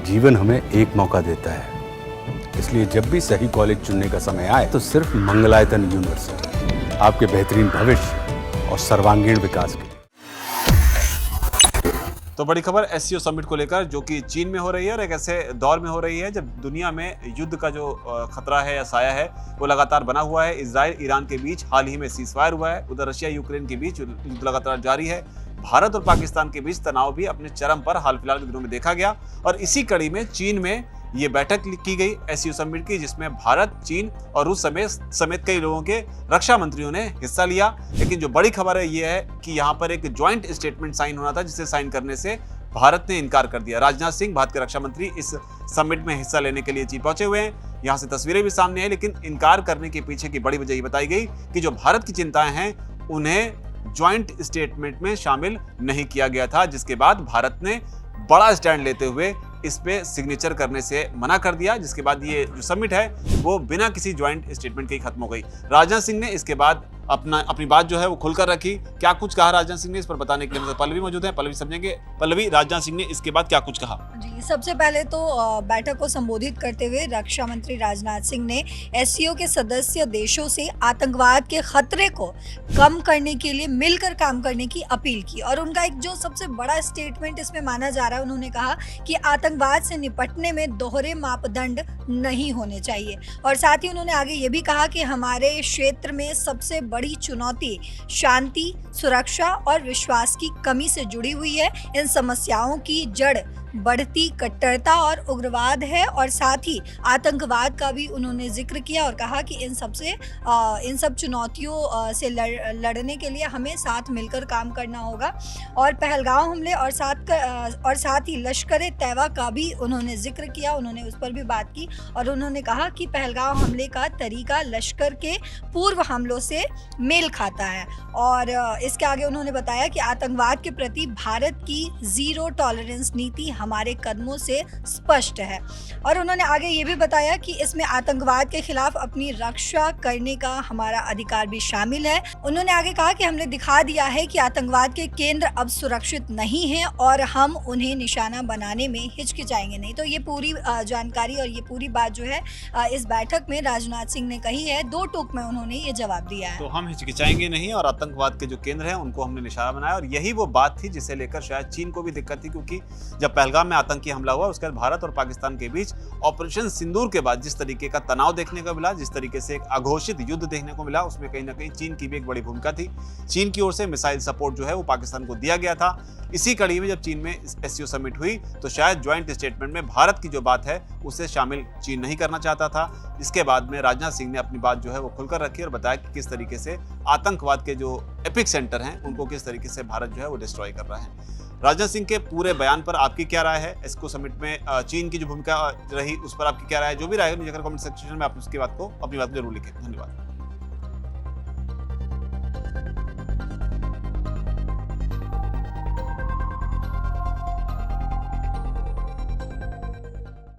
जीवन हमें एक मौका देता है, इसलिए जब भी सही कॉलेज चुनने का समय आए तो सिर्फ मंगलायतन यूनिवर्सिटी आपके बेहतरीन भविष्य और सर्वांगीण विकास के लिए। तो बड़ी खबर एससीओ समिट को लेकर, जो कि चीन में हो रही है और एक ऐसे दौर में हो रही है जब दुनिया में युद्ध का जो खतरा है या साया है वो लगातार बना हुआ है। इजराइल ईरान के बीच हाल ही में सीजफायर हुआ है, उधर रशिया यूक्रेन के बीच युद्ध लगातार जारी है। भारत और पाकिस्तान के बीच तनाव भी अपने चरम पर हाल फिलहाल के दिनों में देखा गया और इसी कड़ी में चीन में ये बैठक की गई एससीओ समिट की, जिसमें भारत, चीन और रूस समेत कई लोगों के रक्षा मंत्रियों ने हिस्सा लिया। लेकिन जो बड़ी खबर है ये है कि यहाँ पर एक ज्वाइंट स्टेटमेंट साइन होना था, जिसे साइन करने से भारत ने इनकार कर दिया। राजनाथ सिंह, भारत के रक्षा मंत्री, इस समिट में हिस्सा लेने के लिए चीन पहुंचे हुए हैं। यहाँ से तस्वीरें भी सामने हैं, लेकिन इनकार करने के पीछे की बड़ी वजह ये बताई गई कि जो भारत की चिंताएं हैं उन्हें ज्वाइंट स्टेटमेंट में शामिल नहीं किया गया था, जिसके बाद भारत ने बड़ा स्टैंड लेते हुए इस पे सिग्नेचर करने से मना कर दिया, जिसके बाद ये जो समिट है वो बिना किसी ज्वाइंट स्टेटमेंट के ही खत्म हो गई। राजनाथ सिंह ने इसके बाद अपनी बात जो है वो खुलकर रखी। क्या कुछ कहा राजनाथ सिंह ने, इस पर बताने के लिए मतलब पल्लवी मौजूद है, पल्लवी समझेंगे। पल्लवी, राजनाथ सिंह ने इसके बाद क्या कुछ कहा? जी, सबसे पहले तो बैठक को संबोधित करते हुए रक्षा मंत्री राजनाथ सिंह ने एससीओ के सदस्य देशों से आतंकवाद के खतरे को कम करने के लिए मिलकर काम करने की अपील की और उनका एक जो सबसे बड़ा स्टेटमेंट इसमें माना जा रहा है, उन्होंने कहा कि आतंकवाद से निपटने में दोहरे मापदंड नहीं होने चाहिए। और साथ ही उन्होंने आगे ये भी कहा कि हमारे क्षेत्र में सबसे बड़ी चुनौती शांति, सुरक्षा और विश्वास की कमी से जुड़ी हुई है। इन समस्याओं की जड़ बढ़ती कट्टरता और उग्रवाद है और साथ ही आतंकवाद का भी उन्होंने जिक्र किया और कहा कि इन सब चुनौतियों से लड़ने के लिए हमें साथ मिलकर काम करना होगा। और पहलगाम हमले और साथ ही लश्कर तैयबा का भी उन्होंने जिक्र किया, उन्होंने उस पर भी बात की और उन्होंने कहा कि पहलगाम हमले का तरीका लश्कर के पूर्व हमलों से मेल खाता है। और इसके आगे उन्होंने बताया कि आतंकवाद के प्रति भारत की जीरो टॉलरेंस नीति हमारे कदमों से स्पष्ट है। और उन्होंने आगे ये भी बताया कि इसमें आतंकवाद के खिलाफ अपनी रक्षा करने का हमारा अधिकार भी शामिल है। उन्होंने आगे कहा कि हमने दिखा दिया है कि आतंकवाद के केंद्र अब सुरक्षित नहीं हैं और हम उन्हें निशाना बनाने में हिचकिचाएंगे नहीं। तो ये पूरी जानकारी और ये पूरी बात जो है इस बैठक में राजनाथ सिंह ने कही है। दो टूक में उन्होंने ये जवाब दिया है। तो हम हिचकिचाएंगे नहीं और आतंकवाद के जो केंद्र हैं उनको हमने निशाना बनाया और यही वो बात थी जिसे लेकर शायद चीन को भी दिक्कत थी, क्योंकि जब पहलगाम में आतंकी हमला हुआ उसके बाद भारत और पाकिस्तान के बीच ऑपरेशन सिंदूर के बाद जिस तरीके का तनाव देखने को मिला, जिस तरीके से एक अघोषित युद्ध देखने को मिला, उसमें कहीं ना कहीं चीन की भी एक बड़ी भूमिका थी। चीन की ओर से मिसाइल सपोर्ट जो है वो पाकिस्तान को दिया गया था। इसी कड़ी में जब चीन में एससीओ समिट हुई तो शायद ज्वाइंट स्टेटमेंट में भारत की जो बात है उसे शामिल चीन नहीं करना चाहता था। इसके बाद में राजनाथ सिंह ने अपनी बात जो है वो खुलकर रखी और बताया कि किस तरीके से आतंकवाद के जो एपिक सेंटर हैं उनको किस तरीके से भारत जो है वो डिस्ट्रॉय कर रहा है। राजनाथ सिंह के पूरे बयान पर आपकी क्या राय है? एससीओ समिट में चीन की जो भूमिका रही उस पर आपकी क्या राय है? जो भी राय है नीचे कमेंट सेक्शन में आप अपनी बात को जरूर लिखें। धन्यवाद।